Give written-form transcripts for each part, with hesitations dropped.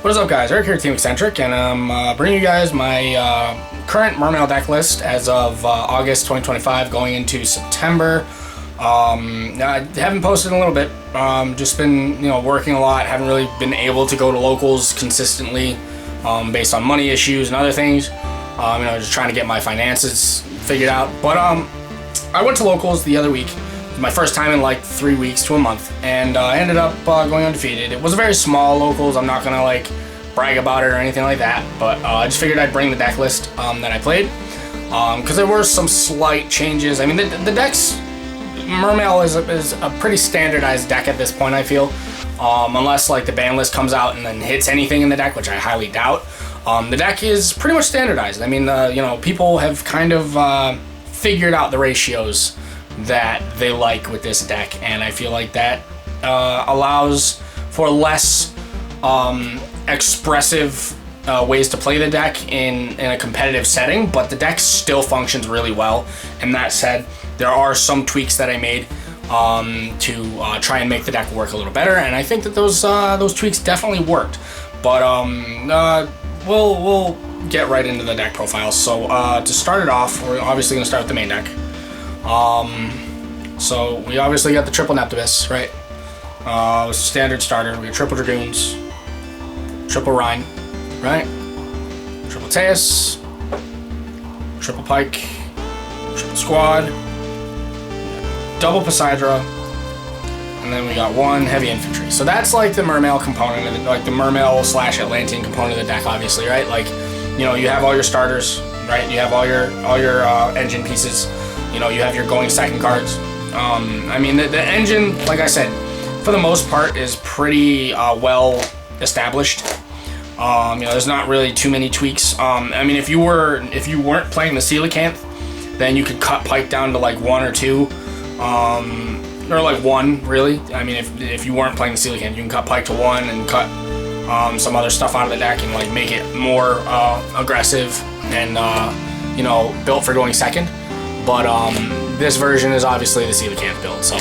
What is up, guys? Eric here, Team Eccentric, and I'm bringing you guys my current Mermail deck list as of August 2025 going into September. I haven't posted in a little bit. Just been, working a lot. Haven't really been able to go to locals consistently based on money issues and other things. Just trying to get my finances figured out. But I went to locals the other week. My first time in like 3 weeks to a month, and I ended up going undefeated. It was a very small locals. I'm not gonna brag about it or anything like that, but I just figured I'd bring the deck list that I played because there were some slight changes. I mean, the deck's Mermail is a pretty standardized deck at this point, I feel, unless the ban list comes out and then hits anything in the deck, which I highly doubt. The deck is pretty much standardized. I mean, people have kind of figured out the ratios that they like with this deck, and I feel like that allows for less expressive ways to play the deck in a competitive setting, but the deck still functions really well. And that said, there are some tweaks that I made to try and make the deck work a little better, and I think that those tweaks definitely worked. But we'll get right into the deck profile. So to start it off, we're obviously going to start with the main deck. So we obviously got the triple Neptibus, right? Standard starter. We got triple Dragoons, triple Rhine, right? Triple Teus, triple Pike, triple Squad, double Poseidra, and then we got one heavy infantry. So that's the Mermail component of it, the Mermail / Atlantean component of the deck, obviously, right? You have all your starters, right? You have all your engine pieces. You have your going second cards. I mean, the engine, like I said, for the most part, is pretty well established. There's not really too many tweaks. I mean, if you weren't playing the Coelacanth, then you could cut Pike down to one or two, or one really. I mean, if you weren't playing the Coelacanth, you can cut Pike to one and cut some other stuff out of the deck and make it more aggressive and built for going second. But this version is obviously the Coelacanth build, so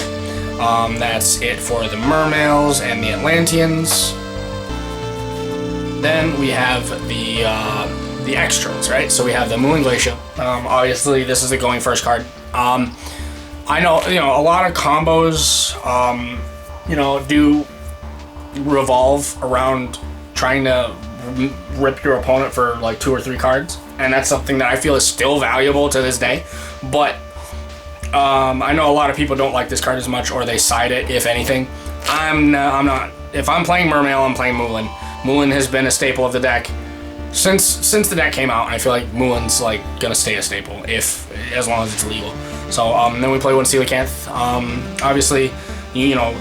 that's it for the Mermails and the Atlanteans. Then we have the extras, right? So we have the Moon Glacier. Obviously, this is the going first card. I know, a lot of combos, do revolve around trying to rip your opponent for 2 or 3 cards, and that's something that I feel is still valuable to this day. But I know a lot of people don't like this card as much, or they side it, if anything. I'm not. If I'm playing Mermail, I'm playing Moulin. Moulin has been a staple of the deck since the deck came out, and I feel like Moulin's gonna stay a staple as long as it's legal. So then we play one Coelacanth. Obviously,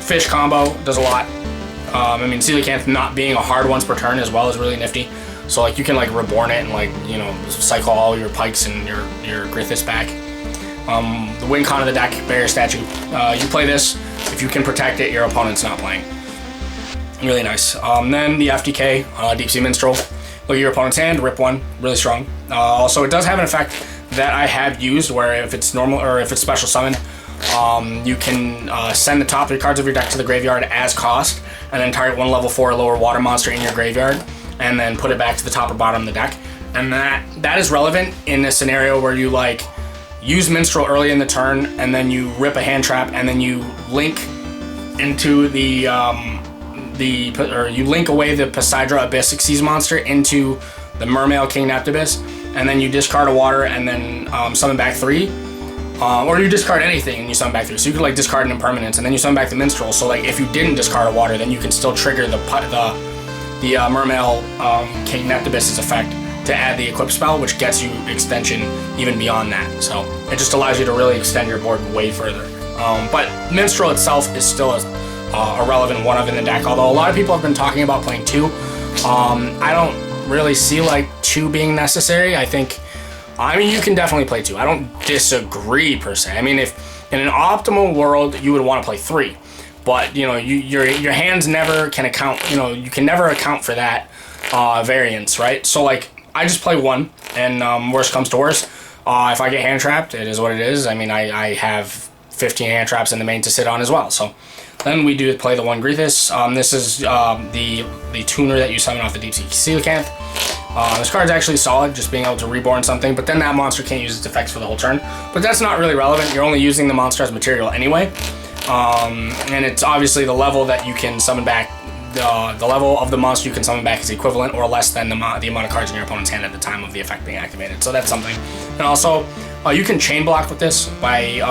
fish combo does a lot. I mean, Coelacanth not being a hard once per turn as well is really nifty. So you can reborn it and cycle all your Pikes and your Grithis back. The win con of the deck, Barrier Statue. You play this, if you can protect it, your opponent's not playing. Really nice. Then the FDK, Deep Sea Minstrel. Look at your opponent's hand, rip one, really strong. Also, it does have an effect that I have used where if it's normal or if it's special summon, you can send the top 3 cards of your deck to the graveyard as cost, and then target one level 4 or lower water monster in your graveyard, and then put it back to the top or bottom of the deck. And that is relevant in a scenario where you use Minstrel early in the turn, and then you rip a hand trap, and then you link into you link away the Poseidra Abyss Xyz monster into the Mermail King Neptibus, and then you discard a water and then summon back 3. Or you discard anything and you summon back 3. So you could discard an impermanence and then you summon back the Minstrel. So if you didn't discard a water, then you can still trigger the Mermail King Neptibus's effect to add the equip spell, which gets you extension even beyond that. So it just allows you to really extend your board way further. But Minstrel itself is still a relevant one of in the deck, although a lot of people have been talking about playing 2. I don't really see 2 being necessary. I mean, you can definitely play 2. I don't disagree per se. I mean, if in an optimal world you would want to play 3, but your hands never can account. You can never account for that variance, right? So I just play 1, and worst comes to worst, if I get hand trapped, it is what it is. I mean, I have 15 hand traps in the main to sit on as well. So Then we do play the one Greethus. This is the tuner that you summon off the Deep Sea Coelacanth. This card's actually solid, just being able to reborn something, but then that monster can't use its effects for the whole turn. But that's not really relevant. You're only using the monster as material anyway. And it's obviously the level that you can summon back. The level of the monster you can summon back is equivalent or less than the amount of cards in your opponent's hand at the time of the effect being activated. So that's something. And also, you can chain block with this by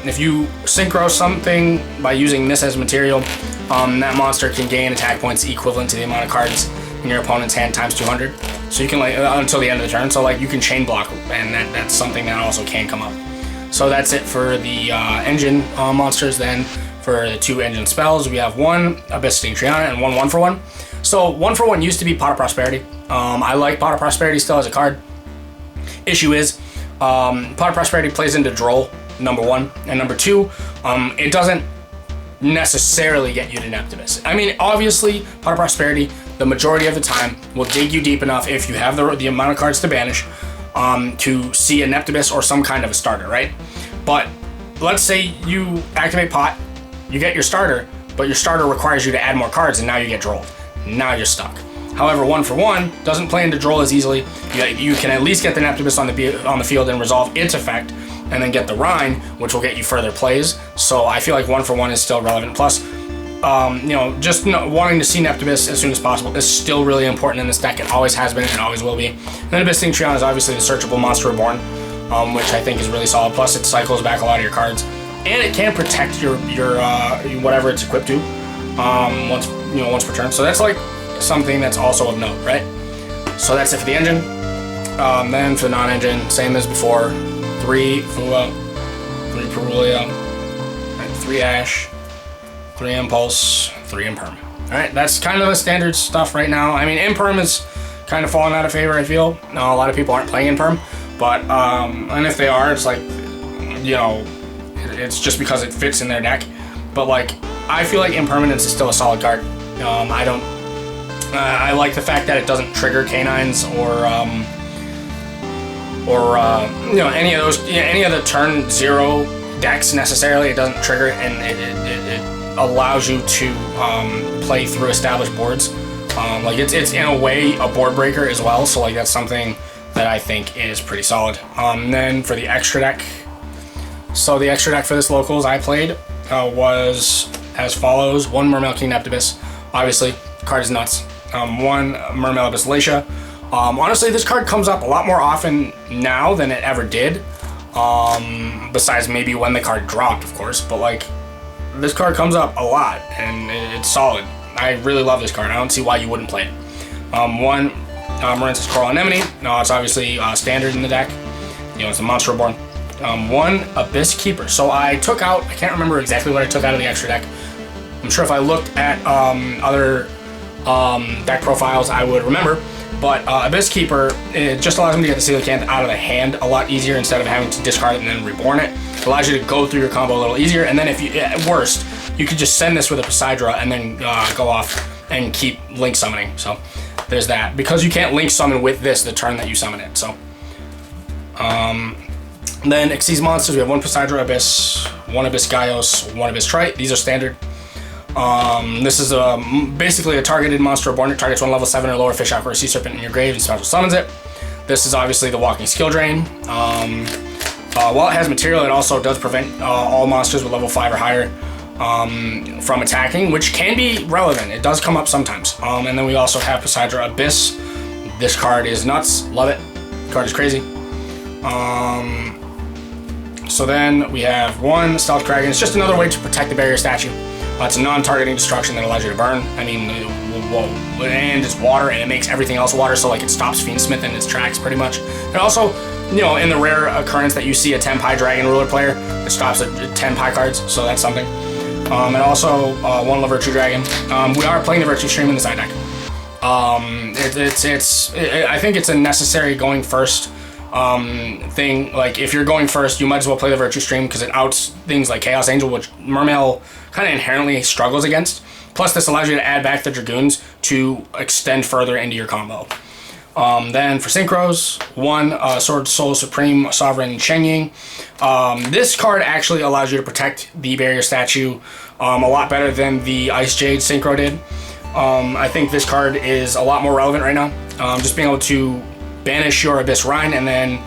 if you synchro something by using this as material, that monster can gain attack points equivalent to the amount of cards in your opponent's hand times 200. So you can until the end of the turn. So you can chain block, and that's something that also can come up. So that's it for the engine monsters. Then for the 2 engine spells, we have 1 Abyss Sting Triana and 1 1-for-1. So 1-for-1 used to be Pot of Prosperity. I like Pot of Prosperity still as a card. Issue is, Pot of Prosperity plays into Droll, number 1, and number 2, it doesn't necessarily get you to Neptibus. I mean, obviously, Pot of Prosperity, the majority of the time, will dig you deep enough if you have the amount of cards to banish to see a Neptibus or some kind of a starter, right? But let's say you activate Pot, you get your starter, but your starter requires you to add more cards, and now you get Drolled. Now you're stuck. However, 1-for-1 doesn't play into Droll as easily. You can at least get the Neptibus on the field and resolve its effect, and then get the Rhine, which will get you further plays. So I feel like 1-for-1 is still relevant. Plus, just wanting to see Neptibus as soon as possible is still really important in this deck. It always has been, and always will be. And then Abyss Sting Triana is obviously the searchable Monster Reborn, which I think is really solid. Plus, it cycles back a lot of your cards, and it can protect your whatever it's equipped to once per turn. So that's like something that's also of note, right? So that's it for the engine. Then for the non-engine, same as before: 3 Fua, 3 Perulia, 3 Ash, 3 Impulse, 3 Imperm. Alright, that's kind of the standard stuff right now. I mean, Imperm is kind of falling out of favor, I feel. Now, a lot of people aren't playing Imperm, but, and if they are, it's like, it's just because it fits in their deck. But, I feel like Impermanence is still a solid card. I like the fact that it doesn't trigger canines or any of the turn 0 decks necessarily. It doesn't trigger it, and it allows you to play through established boards. It's in a way a board breaker as well. So that's something that I think is pretty solid. Then for the extra deck, so the extra deck for this locals I played was as follows: 1 Mermail King Neptibus. Obviously, the card is nuts. 1 Mermail Abyss Lacia. Honestly, this card comes up a lot more often now than it ever did. Besides maybe when the card dropped, of course. But this card comes up a lot, and it's solid. I really love this card. I don't see why you wouldn't play it. 1 Marensis Coral Anemone. No, it's obviously standard in the deck. It's a Monster Reborn. 1 Abyss Keeper. So I can't remember exactly what I took out of the extra deck. I'm sure if I looked at other deck profiles, I would remember. But Abyss Keeper, it just allows me to get the Coelacanth out of the hand a lot easier instead of having to discard it and then reborn it. It allows you to go through your combo a little easier, and then if you, at worst, you could just send this with a Poseidra and then go off and keep link summoning. So there's that. Because you can't link summon with this the turn that you summon it. So then Xyz monsters, we have 1 Poseidra Abyss, 1 Abyss Gaios, 1 Abyss Trite. These are standard. This is basically a targeted monster reborn. It targets 1 level 7 or lower fish out or a sea serpent in your grave and special summons it. This is obviously the walking skill drain. While it has material, it also does prevent all monsters with level 5 or higher from attacking, which can be relevant. It does come up sometimes. And then we also have Poseidra Abyss. This card is nuts. Love it. The card is crazy. So then we have 1 Stealth Kraken. It's just another way to protect the barrier statue. It's a non-targeting destruction that allows you to burn. I mean, and it's water, and it makes everything else water, so it stops Fiendsmith in its tracks pretty much. And also, in the rare occurrence that you see a Tenpai Dragon Ruler player, it stops at 10 Pi cards, so that's something. And also 1 Virtue Dragon. We are playing the Virtue Stream in the side deck. I think it's a necessary going first thing. If you're going first, you might as well play the Virtue Stream because it outs things like Chaos Angel, which Mermail kind of inherently struggles against. Plus, this allows you to add back the Dragoons to extend further into your combo. Then for synchros, one Sword Soul Supreme Sovereign Shenying. This card actually allows you to protect the barrier statue a lot better than the Ice Jade synchro did. I think this card is a lot more relevant right now. Just being able to banish your Abyss Rhine and then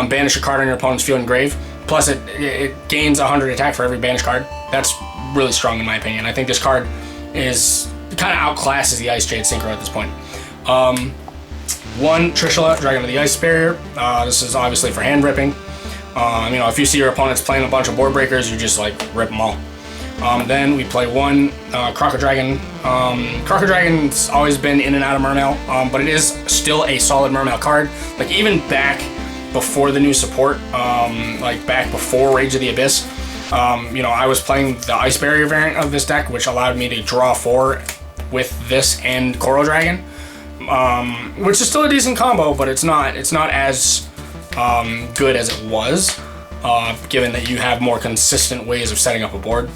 banish a card on your opponent's field and grave. Plus it gains 100 attack for every banished card. That's really strong in my opinion. I think this card is kind of outclasses the Ice Jade synchro at this point. One Trishula, Dragon of the Ice Barrier. This is obviously for hand ripping. You know, if you see your opponent's playing a bunch of board breakers, you just like rip them all. Then we play one Croco Dragon. Croco Dragon's always been in and out of Mermail, but it is still a solid Mermail card. Like even back before the new support, like back before Rage of the Abyss, you know, I was playing the Ice Barrier variant of this deck, which allowed me to draw 4 with this and Coral Dragon, which is still a decent combo, but it's not as good as it was, given that you have more consistent ways of setting up a board.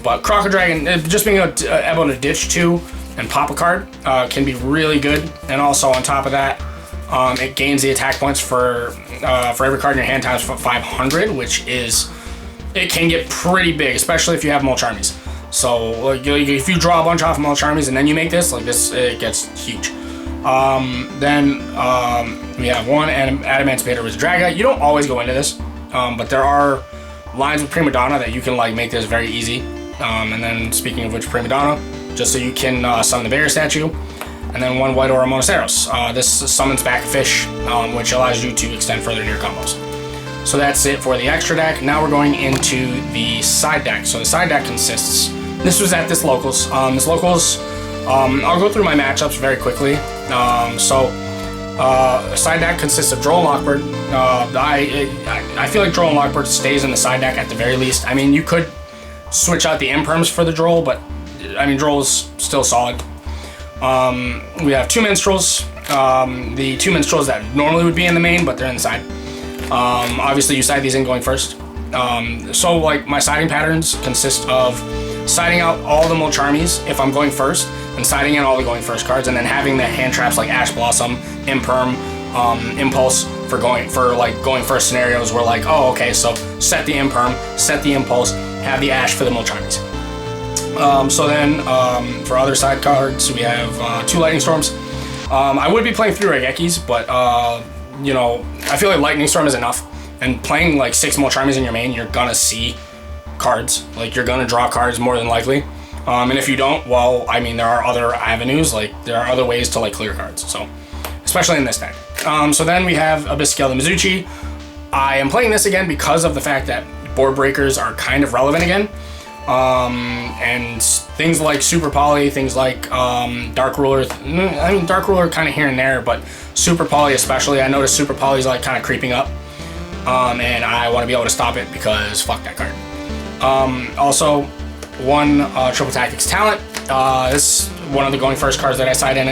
But Croco Dragon, just being able to ditch 2 and pop a card can be really good, and also on top of that, it gains the attack points for every card in your hand times 500, which is, it can get pretty big, especially if you have Mulch Armies. So like, if you draw a bunch off Mulch Armies and then you make this, like this, it gets huge. Then we have one Adamantipator with Draga. You don't always go into this, but there are lines with Prima Donna that you can like make this very easy. And then speaking of which, Prima Donna, just so you can summon the barrier statue. And then one White Aura Monoceros. This summons back a fish, which allows you to extend further in your combos. So that's it for the extra deck. Now we're going into the side deck. So the side deck consists, this was at this locals. This locals, I'll go through my matchups very quickly. Side deck consists of Droll and Lockbird. I feel like Droll and Lockbird stays in the side deck at the very least. I mean, you could switch out the imperms for the Droll, but I mean, Droll's still solid. We have 2 Minstrels. The 2 Minstrels that normally would be in the main, but they're inside. Obviously, you side these in going first. So, like, my siding patterns consist of siding out all the Mulch Armies if I'm going first, and siding in all the going first cards, and then having the hand traps like Ash Blossom, Imperm, Impulse for going first scenarios where like, oh, okay, so set the Imperm, set the Impulse, have the Ash for the Mulch Armies. So then, for other side cards, we have 2 Lightning Storms. I would be playing 3 Raigekis, but, you know, I feel like Lightning Storm is enough. And playing, like, 6 Mulch Armies in your main, you're gonna see cards. Like, you're gonna draw cards more than likely. And if you don't, well, I mean, there are other avenues. Like, there are other ways to, like, clear cards. So, especially in this deck. So then we have Abysscale the Mizuchi. I am playing this again because of the fact that board breakers are kind of relevant again. And things like Super Poly, things like Dark Ruler, I mean Dark Ruler kind of here and there, but Super Poly especially, I noticed Super Poly is like kind of creeping up, and I want to be able to stop it because fuck that card. Also, one Triple Tactics Talent. This is one of the going first cards that I side in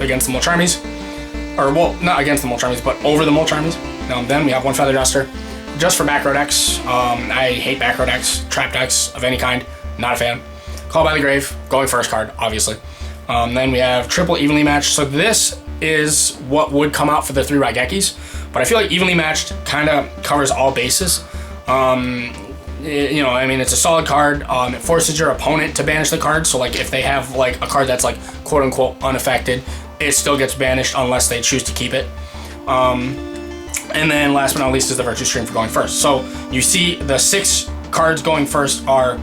against the Mulch Armies, or well, not against the Mulch Armies, but over the Mulch Armies. Then we have one Feather Duster. Just for back row decks. I hate back row decks, trap decks of any kind, not a fan. Call by the Grave, going first card, obviously. Then we have triple evenly matched. So this is what would come out for the 3 Raigekis, but I feel like evenly matched kind of covers all bases. You know, I mean, it's a solid card. It forces your opponent to banish the card. So like if they have like a card that's like quote unquote unaffected, it still gets banished unless they choose to keep it. And then last but not least is the Virtue Stream for going first. So you see the 6 cards going first are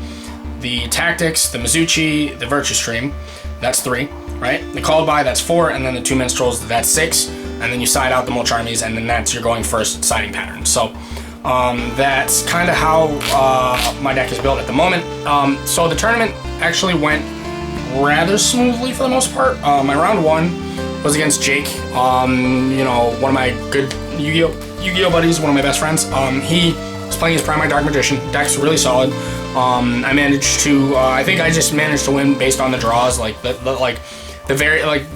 the Tactics, the Mizuchi, the Virtue Stream, that's 3, right? The Called By, that's 4, and then the 2 Minstrels, that's 6, and then you side out the Mulch Armies, and then that's your going first siding pattern. So that's kind of how my deck is built at the moment. So the tournament actually went rather smoothly for the most part. My round 1 was against Jake, you know, one of my good Yu-Gi-Oh buddies, one of my best friends. He was playing his Primary Dark Magician. Deck's really solid. I managed to, I think I just managed to win based on the draws, like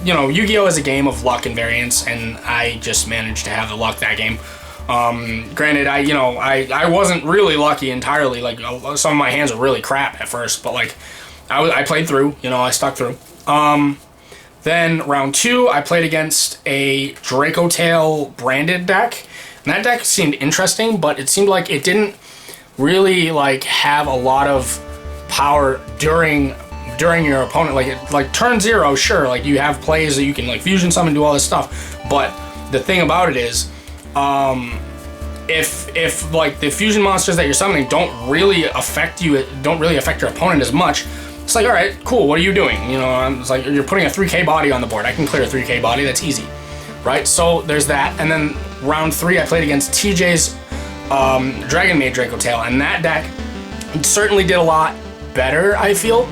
you know, Yu-Gi-Oh is a game of luck and variance, and I just managed to have the luck that game. Granted, I wasn't really lucky entirely. Like some of my hands were really crap at first, but like I played through. You know, I stuck through. Then round 2, I played against a Draco Tail branded deck. And that deck seemed interesting, but it seemed like it didn't really like have a lot of power during your opponent. Like turn 0, sure, like you have plays that you can like fusion summon, do all this stuff. But the thing about it is, if like the fusion monsters that you're summoning don't really affect your opponent as much, it's like, all right, cool, what are you doing? You know, it's like you're putting a 3k body on the board. I can clear a 3k body, that's easy, right? So there's that. And then round 3, I played against TJ's Dragon Maid Draco Tail, and that deck certainly did a lot better, I feel,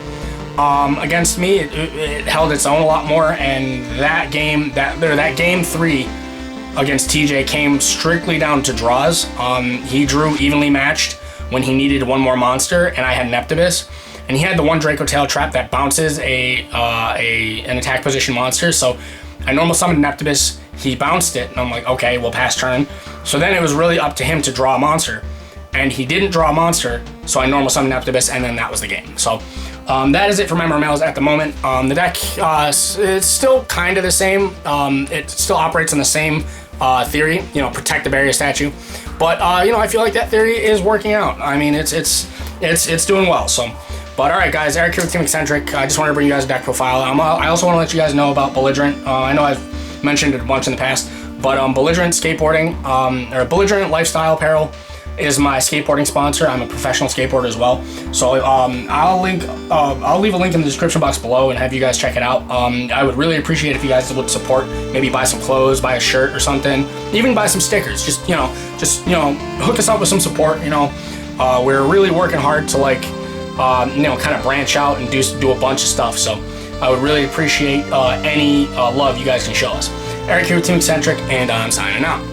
against me. It held its own a lot more, and that game 3 against TJ came strictly down to draws. He drew evenly matched when he needed one more monster, and I had Neptibus, and he had the one Draco Tail trap that bounces an attack position monster. So I normal summoned Neptibus, he bounced it, and I'm like, okay, we'll pass turn. So then it was really up to him to draw a monster, and he didn't draw a monster, so I normal summoned Neptibus, and then that was the game. So that is it for my Mermails at the moment. The deck, it's still kind of the same. It still operates on the same theory, you know, protect the barrier statue. But you know, I feel like that theory is working out. I mean, it's doing well. So, but all right, guys, Eric here with Team Eccentric. I just wanted to bring you guys a deck profile. I also want to let you guys know about Belligerent. I know I've mentioned it once in the past, but Belligerent skateboarding or Belligerent lifestyle apparel is my skateboarding sponsor. I'm a professional skateboarder as well. So I'll leave a link in the description box below and have you guys check it out. I would really appreciate if you guys would support, maybe buy some clothes, buy a shirt or something, even buy some stickers. Just hook us up with some support. You know, we're really working hard to like kind of branch out and do a bunch of stuff. So I would really appreciate any love you guys can show us. Eric here with Team Eccentric, and I'm signing out.